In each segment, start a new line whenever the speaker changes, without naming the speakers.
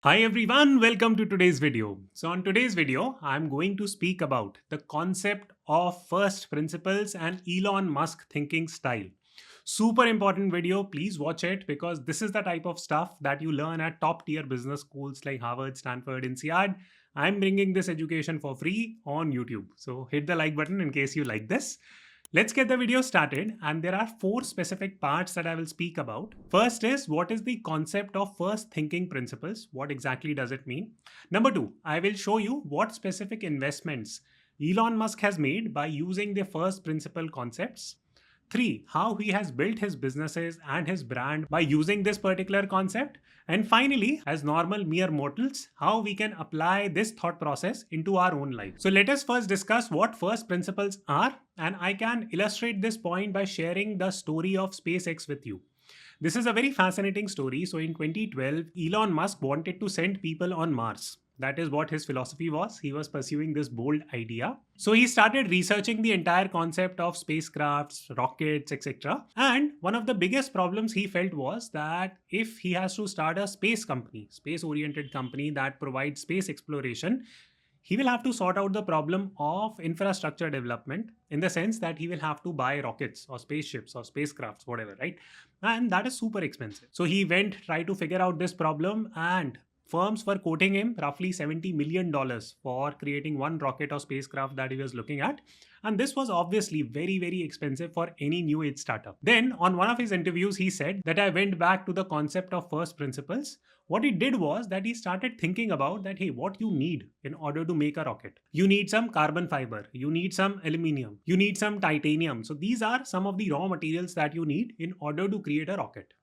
Hi everyone, welcome to today's video. So on today's video, I'm going to speak about the concept of first principles and Elon Musk thinking style. Super important video, please watch it because this is the type of stuff that you learn at top tier business schools like Harvard, Stanford, INSEAD. I'm bringing this education for free on YouTube. So hit the like button in case you like this. Let's get the video started, and there are four specific parts that I will speak about. First is what is the concept of first thinking principles? What exactly does it mean? Number two, I will show you what specific investments Elon Musk has made by using the first principle concepts. Three, how he has built his businesses and his brand by using this particular concept. And finally, as normal mere mortals, how we can apply this thought process into our own life. So let us first discuss what first principles are, and I can illustrate this point by sharing the story of SpaceX with you. This is a very fascinating story. So in 2012, Elon Musk wanted to send people on Mars. That is what his philosophy was. He was pursuing this bold idea. So he started researching the entire concept of spacecrafts, rockets, etc. And one of the biggest problems he felt was that if he has to start a space company, space-oriented company that provides space exploration, he will have to sort out the problem of infrastructure development in the sense that he will have to buy rockets or spaceships or spacecrafts, whatever, right? And that is super expensive. So he went, tried to figure out this problem, and firms were quoting him roughly $70 million for creating one rocket or spacecraft that he was looking at. And this was obviously very, very expensive for any new age startup. Then, on one of his interviews, he said that I went back to the concept of first principles. What he did was that he started thinking about that, hey, what you need in order to make a rocket. You need some carbon fiber, you need some aluminium, you need some titanium. So these are some of the raw materials that you need in order to create a rocket.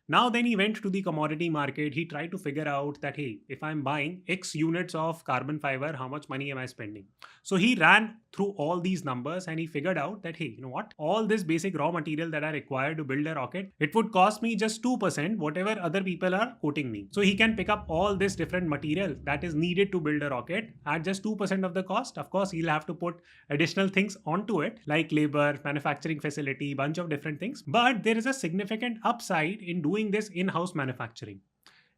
Now then he went to the commodity market. He tried to figure out that, hey, if I'm buying X units of carbon fiber, how much money am I spending? So he ran through all these numbers and he figured out that, hey, you know what? All this basic raw material that I require to build a rocket, it would cost me just 2% whatever other people are quoting me. So he can pick up all this different material that is needed to build a rocket at just 2% of the cost. Of course, he'll have to put additional things onto it like labor, manufacturing facility, bunch of different things. But there is a significant upside in doing this in-house manufacturing.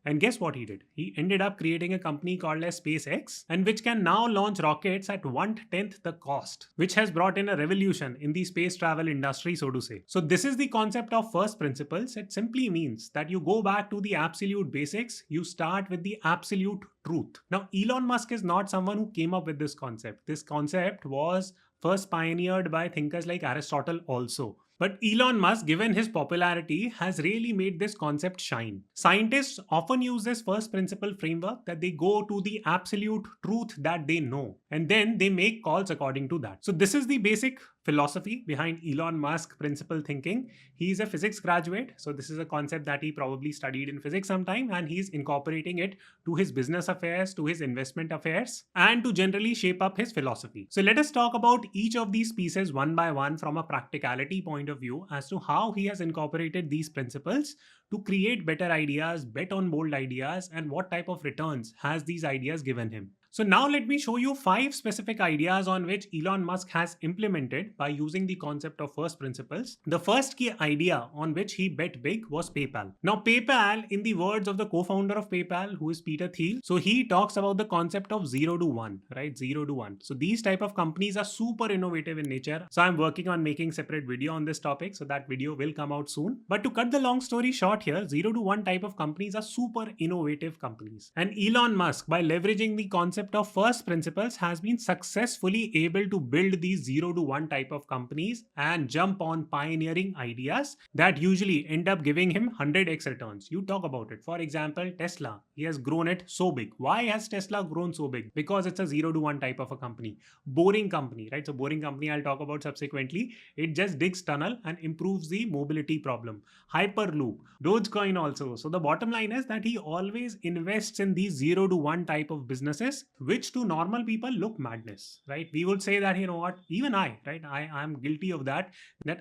And guess what he did? He ended up creating a company called as SpaceX, and which can now launch rockets at 1/10 the cost, which has brought in a revolution in the space travel industry, so to say. So this is the concept of first principles. It simply means that you go back to the absolute basics. You start with the absolute truth. Now, Elon Musk is not someone who came up with this concept. This concept was first pioneered by thinkers like Aristotle also. But Elon Musk, given his popularity, has really made this concept shine. Scientists often use this first principle framework that they go to the absolute truth that they know, and then they make calls according to that. So this is the basic philosophy behind Elon Musk principle thinking. He is a physics graduate, so this is a concept that he probably studied in physics sometime, and he's incorporating it to his business affairs, to his investment affairs, and to generally shape up his philosophy. So let us talk about each of these pieces one by one from a practicality point of view as to how he has incorporated these principles to create better ideas, bet on bold ideas, and what type of returns has these ideas given him. So now let me show you 5 specific ideas on which Elon Musk has implemented by using the concept of first principles. The first key idea on which he bet big was PayPal. Now PayPal, in the words of the co-founder of PayPal, who is Peter Thiel, so he talks about the concept of 0 to 1, right? 0 to 1. So these type of companies are super innovative in nature. So I'm working on making separate video on this topic, so that video will come out soon. But to cut the long story short here, 0 to 1 type of companies are super innovative companies. And Elon Musk, by leveraging the concept of first principles, has been successfully able to build these 0 to 1 type of companies and jump on pioneering ideas that usually end up giving him 100x returns. You talk about it. For example, Tesla. He has grown it so big. Why has Tesla grown so big? Because it's a 0 to 1 type of a company. Boring company, right? So boring company I'll talk about subsequently. It just digs tunnel and improves the mobility problem. Hyperloop, Dogecoin also. So the bottom line is that he always invests in these 0 to 1 type of businesses, which to normal people look madness, right? We would say that, you know what, even I, right? I'm guilty of that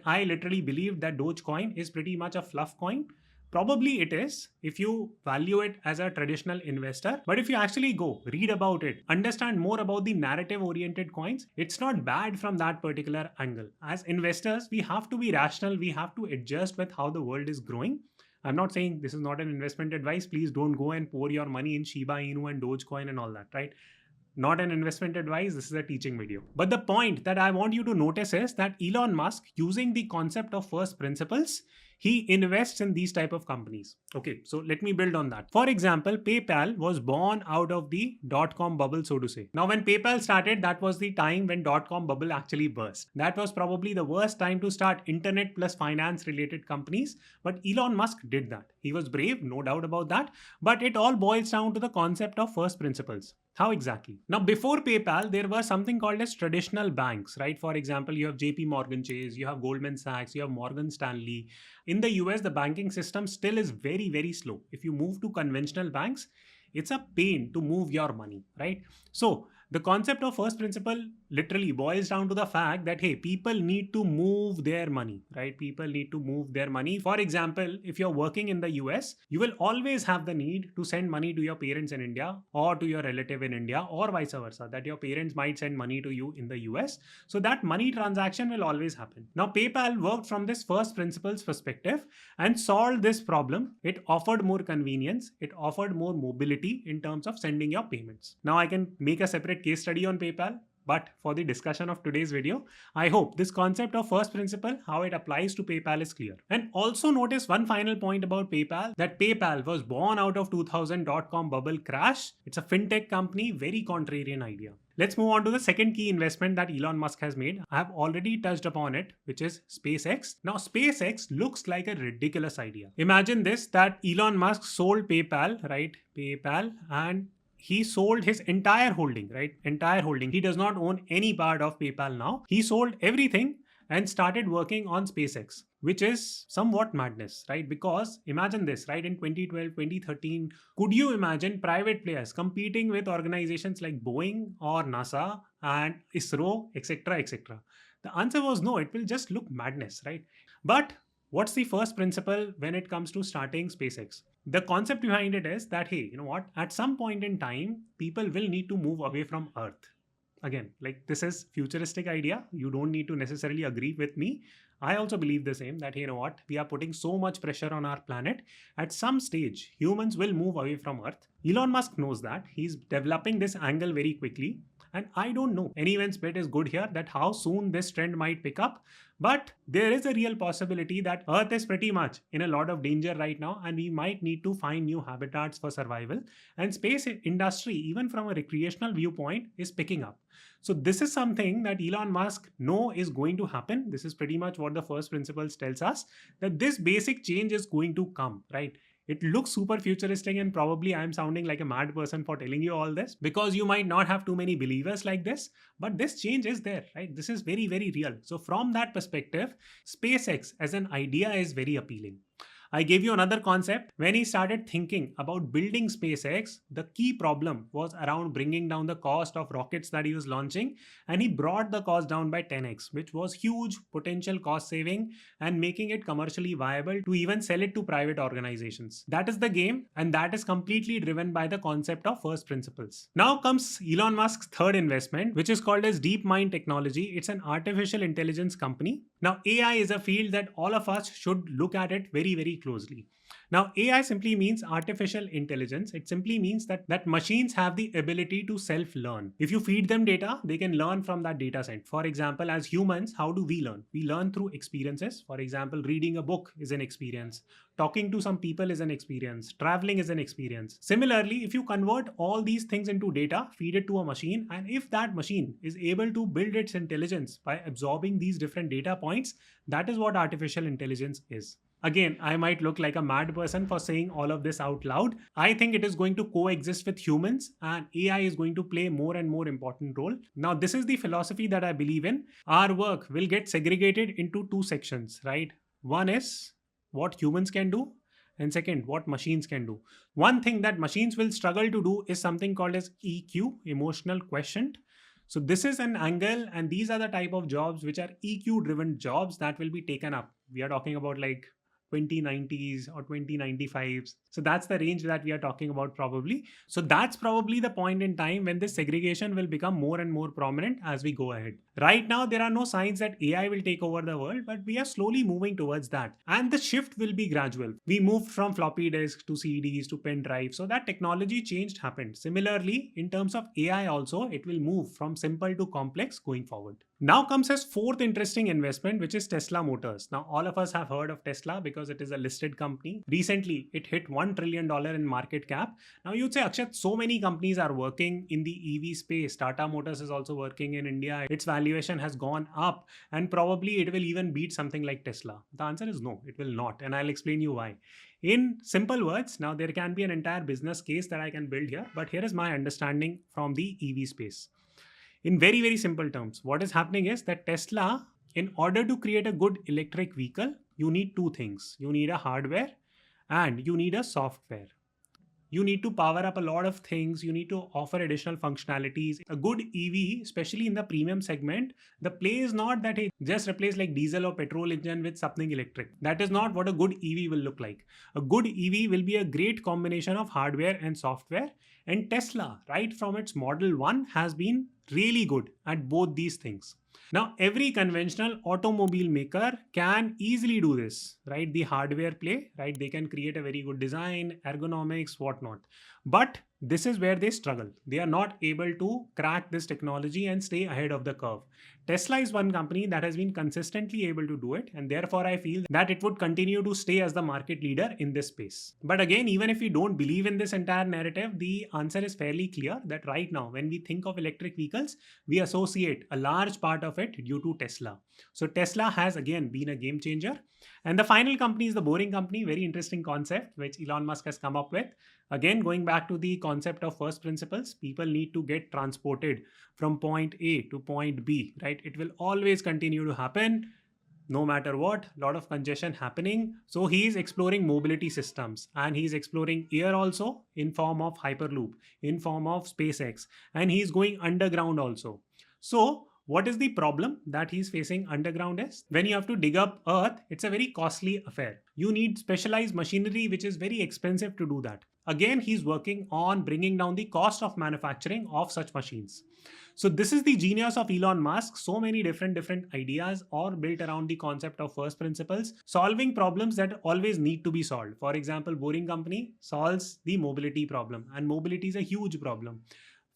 I literally believe that Dogecoin is pretty much a fluff coin. Probably it is if you value it as a traditional investor. But if you actually go read about it, understand more about the narrative oriented coins, it's not bad from that particular angle. As investors, we have to be rational. We have to adjust with how the world is growing. I'm not saying this is not an investment advice. Please don't go and pour your money in Shiba Inu and Dogecoin and all that, right? Not an investment advice. This is a teaching video. But the point that I want you to notice is that Elon Musk, using the concept of first principles, he invests in these type of companies. Okay, so let me build on that. For example, PayPal was born out of the dot-com bubble, so to say. Now, when PayPal started, that was the time when dot-com bubble actually burst. That was probably the worst time to start internet plus finance related companies. But Elon Musk did that. He was brave, no doubt about that. But it all boils down to the concept of first principles. How exactly? Now, before PayPal, there was something called as traditional banks, right? For example, you have JP Morgan Chase, you have Goldman Sachs, you have Morgan Stanley. In the US, the banking system still is very, very slow. If you move to conventional banks, it's a pain to move your money, right? So the concept of first principle literally boils down to the fact that, hey, people need to move their money, right? People need to move their money. For example, if you're working in the US, you will always have the need to send money to your parents in India or to your relative in India or vice versa, that your parents might send money to you in the US. So that money transaction will always happen. Now, PayPal worked from this first principles perspective and solved this problem. It offered more convenience. It offered more mobility in terms of sending your payments. Now, I can make a separate case study on PayPal. But for the discussion of today's video, I hope this concept of first principle, how it applies to PayPal, is clear. And also notice one final point about PayPal, that PayPal was born out of 2000 dot-com bubble crash. It's a fintech company, very contrarian idea. Let's move on to the second key investment that Elon Musk has made. I have already touched upon it, which is SpaceX. Now, SpaceX looks like a ridiculous idea. Imagine this, that Elon Musk sold PayPal, right? PayPal, and he sold his entire holding, right? Entire holding. He does not own any part of PayPal now. He sold everything and started working on SpaceX, which is somewhat madness, right? Because imagine this, right? In 2012, 2013, could you imagine private players competing with organizations like Boeing or NASA and ISRO, etc., etc.? The answer was no. It will just look madness, right? But what's the first principle when it comes to starting SpaceX? The concept behind it is that, hey, you know what? At some point in time, people will need to move away from Earth. Again, like, this is futuristic idea. You don't need to necessarily agree with me. I also believe the same, that, hey, you know what? We are putting so much pressure on our planet. At some stage, humans will move away from Earth. Elon Musk knows that. He's developing this angle very quickly. And I don't know, anyone's bet is good here, that how soon this trend might pick up. But there is a real possibility that Earth is pretty much in a lot of danger right now, and we might need to find new habitats for survival. And space industry, even from a recreational viewpoint, is picking up. So this is something that Elon Musk knows is going to happen. This is pretty much what the first principles tells us, that this basic change is going to come, right? It looks super futuristic, and probably I'm sounding like a mad person for telling you all this, because you might not have too many believers like this, but this change is there, right? This is very, very real. So from that perspective, SpaceX as an idea is very appealing. I gave you another concept. When he started thinking about building SpaceX, the key problem was around bringing down the cost of rockets that he was launching, and he brought the cost down by 10x, which was huge potential cost saving and making it commercially viable to even sell it to private organizations. That is the game, and that is completely driven by the concept of first principles. Now comes Elon Musk's third investment, which is called as DeepMind Technology. It's an artificial intelligence company. Now, AI is a field that all of us should look at it very, very closely. Now, AI simply means artificial intelligence. It simply means that machines have the ability to self-learn. If you feed them data, they can learn from that data set. For example, as humans, how do we learn? We learn through experiences. For example, reading a book is an experience. Talking to some people is an experience. Traveling is an experience. Similarly, if you convert all these things into data, feed it to a machine, and if that machine is able to build its intelligence by absorbing these different data points, that is what artificial intelligence is. Again, I might look like a mad person for saying all of this out loud. I think it is going to coexist with humans, and AI is going to play more and more important role. Now, this is the philosophy that I believe in. Our work will get segregated into two sections, right? One is what humans can do, and second, what machines can do. One thing that machines will struggle to do is something called as EQ, emotional quotient. So this is an angle, and these are the type of jobs which are EQ driven jobs that will be taken up. We are talking about like 2090s or 2095s. So that's the range that we are talking about probably. So that's probably the point in time when this segregation will become more and more prominent as we go ahead. Right now, there are no signs that AI will take over the world, but we are slowly moving towards that. And the shift will be gradual. We moved from floppy disks to CDs to pen drives. So that technology change happened. Similarly, in terms of AI also, it will move from simple to complex going forward. Now comes as fourth interesting investment, which is Tesla Motors. Now, all of us have heard of Tesla because it is a listed company. Recently, it hit $1 trillion in market cap. Now, you'd say, Akshat, so many companies are working in the EV space. Tata Motors is also working in India. Its valuation has gone up and probably it will even beat something like Tesla. The answer is no, it will not. And I'll explain you why. In simple words, now there can be an entire business case that I can build here, but here is my understanding from the EV space. In very, very simple terms, what is happening is that Tesla, in order to create a good electric vehicle, you need two things. You need a hardware and you need a software. You need to power up a lot of things. You need to offer additional functionalities. A good EV, especially in the premium segment, the play is not that it just replace like diesel or petrol engine with something electric. That is not what a good EV will look like. A good EV will be a great combination of hardware and software. And Tesla, right from its Model 1, has been really good at both these things. Now, every conventional automobile maker can easily do this, right? The hardware play, right? They can create a very good design, ergonomics, whatnot. But this is where they struggle. They are not able to crack this technology and stay ahead of the curve. Tesla is one company that has been consistently able to do it, and therefore I feel that it would continue to stay as the market leader in this space. But again, even if we don't believe in this entire narrative, the answer is fairly clear that right now, when we think of electric vehicles, we associate a large part of it due to Tesla. So Tesla has again been a game changer. And the final company is the boring company, very interesting concept which Elon Musk has come up with. Again, going back to the concept of first principles, people need to get transported from point A to point B, right? It will always continue to happen no matter what, lot of congestion happening. So he is exploring mobility systems and he's exploring air also in form of Hyperloop, in form of SpaceX, and he's going underground also. So what is the problem that he's facing underground is when you have to dig up earth, it's a very costly affair. You need specialized machinery, which is very expensive to do that. Again, he's working on bringing down the cost of manufacturing of such machines. So this is the genius of Elon Musk. So many different ideas are built around the concept of first principles, solving problems that always need to be solved. For example, Boring Company solves the mobility problem, and mobility is a huge problem.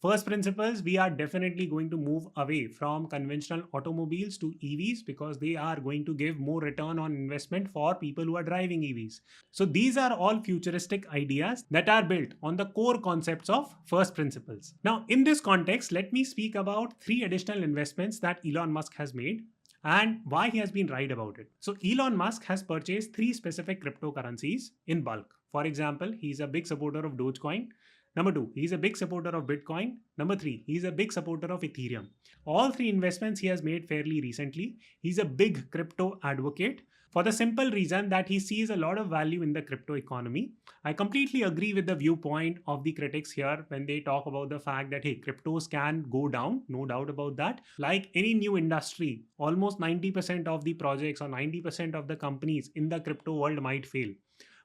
First principles, we are definitely going to move away from conventional automobiles to EVs because they are going to give more return on investment for people who are driving EVs. So these are all futuristic ideas that are built on the core concepts of first principles. Now, in this context, let me speak about 3 additional investments that Elon Musk has made and why he has been right about it. So Elon Musk has purchased 3 specific cryptocurrencies in bulk. For example, he's a big supporter of Dogecoin. Number 2, he's a big supporter of Bitcoin. Number 3, he's a big supporter of Ethereum. All 3 investments he has made fairly recently. He's a big crypto advocate for the simple reason that he sees a lot of value in the crypto economy. I completely agree with the viewpoint of the critics here when they talk about the fact that, hey, cryptos can go down, no doubt about that. Like any new industry, almost 90% of the projects or 90% of the companies in the crypto world might fail.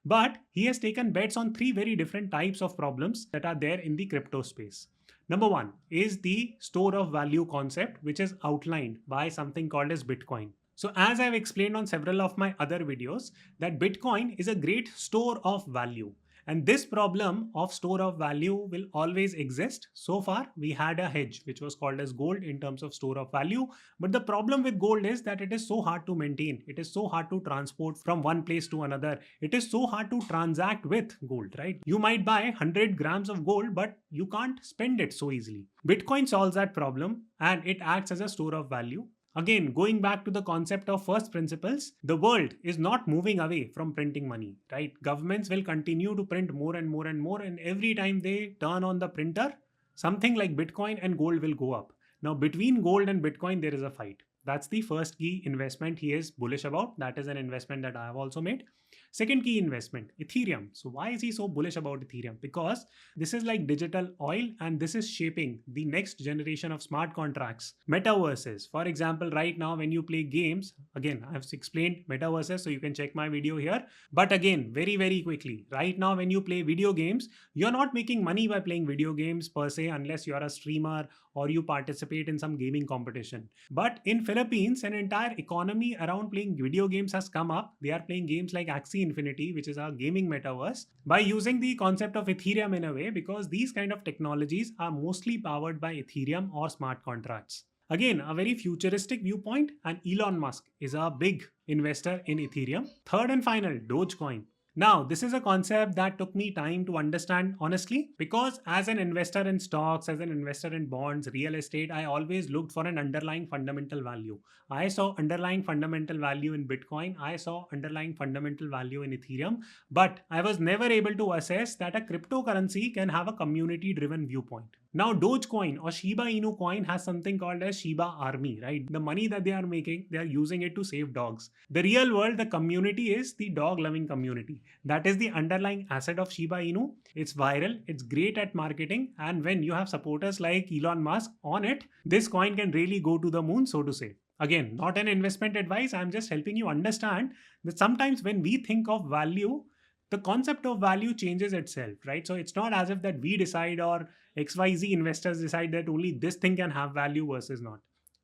But he has taken bets on 3 very different types of problems that are there in the crypto space. Number 1 is the store of value concept, which is outlined by something called as Bitcoin. So as I've explained on several of my other videos, that Bitcoin is a great store of value. And this problem of store of value will always exist. So far, we had a hedge, which was called as gold in terms of store of value. But the problem with gold is that it is so hard to maintain. It is so hard to transport from one place to another. It is so hard to transact with gold, right? You might buy 100 grams of gold, but you can't spend it so easily. Bitcoin solves that problem and it acts as a store of value. Again, going back to the concept of first principles, the world is not moving away from printing money, right? Governments will continue to print more and more and more, and every time they turn on the printer, something like Bitcoin and gold will go up. Now, between gold and Bitcoin, there is a fight. That's the first key investment he is bullish about. That is an investment that I have also made. Second key investment, Ethereum. So why is he so bullish about Ethereum? Because this is like digital oil and this is shaping the next generation of smart contracts. Metaverses. For example, right now when you play games, again, I've explained metaverses, so you can check my video here. But again, very, very quickly, right now when you play video games, you're not making money by playing video games per se, unless you're a streamer or you participate in some gaming competition. But in Philippines, an entire economy around playing video games has come up. They are playing games like Axie Infinity, which is a gaming metaverse, by using the concept of Ethereum in a way, because these kind of technologies are mostly powered by Ethereum or smart contracts. Again, a very futuristic viewpoint, and Elon Musk is a big investor in Ethereum. Third and final, Dogecoin. Now, this is a concept that took me time to understand honestly, because as an investor in stocks, as an investor in bonds, real estate, I always looked for an underlying fundamental value. I saw underlying fundamental value in Bitcoin. I saw underlying fundamental value in Ethereum, but I was never able to assess that a cryptocurrency can have a community driven viewpoint. Now, Dogecoin or Shiba Inu coin has something called as Shiba Army, right? The money that they are making, they are using it to save dogs. The real world, the community is the dog loving community. That is the underlying asset of Shiba Inu. It's viral, it's great at marketing, and when you have supporters like Elon Musk on it, this coin can really go to the moon, so to say. Again, not an investment advice, I'm just helping you understand that sometimes when we think of value, the concept of value changes itself, right? So it's not as if that we decide or XYZ investors decide that only this thing can have value versus not.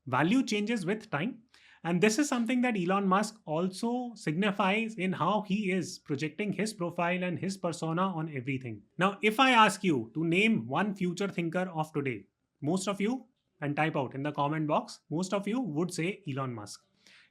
Value changes with time. And this is something that Elon Musk also signifies in how he is projecting his profile and his persona on everything. Now, if I ask you to name one future thinker of today, most of you, and type out in the comment box, most of you would say Elon Musk.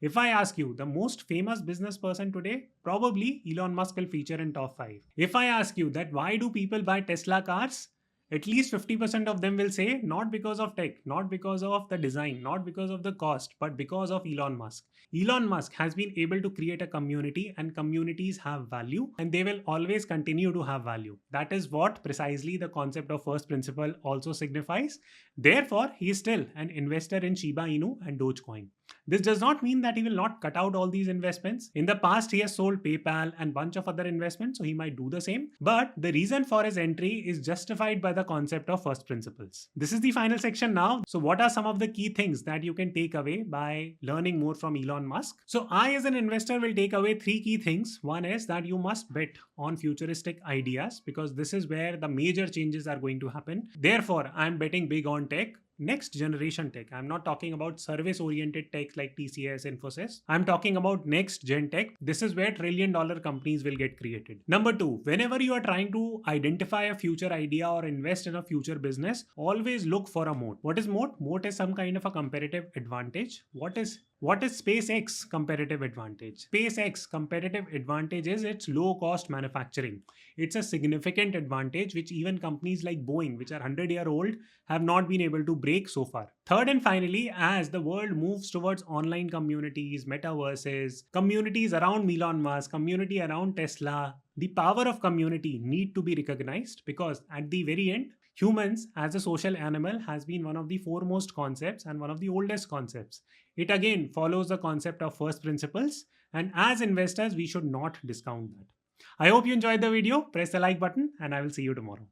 If I ask you the most famous business person today, probably Elon Musk will feature in top 5. If I ask you that why do people buy Tesla cars, at least 50% of them will say not because of tech, not because of the design, not because of the cost, but because of Elon Musk. Elon Musk has been able to create a community, and communities have value and they will always continue to have value. That is what precisely the concept of first principle also signifies. Therefore, he is still an investor in Shiba Inu and Dogecoin. This does not mean that he will not cut out all these investments. In the past, he has sold PayPal and bunch of other investments, so he might do the same. But the reason for his entry is justified by the concept of first principles. This is the final section now. So what are some of the key things that you can take away by learning more from Elon Musk? So I as an investor will take away 3 key things. One is that you must bet on futuristic ideas, because this is where the major changes are going to happen. Therefore, I'm betting big on tech. Next generation tech. I'm not talking about service oriented tech like TCS, Infosys. I'm talking about next gen tech. This is where trillion-dollar companies will get created. Number 2, whenever you are trying to identify a future idea or invest in a future business, always look for a moat. What is moat? Moat is some kind of a competitive advantage. What is SpaceX competitive advantage? SpaceX competitive advantage is its low cost manufacturing. It's a significant advantage which even companies like Boeing, which are 100-year-old, have not been able to break so far. Third and finally, as the world moves towards online communities, metaverses, communities around Elon Musk, community around Tesla, the power of community need to be recognized, because at the very end, humans as a social animal has been one of the foremost concepts and one of the oldest concepts. It again follows the concept of first principles, and as investors, we should not discount that. I hope you enjoyed the video. Press the like button and I will see you tomorrow.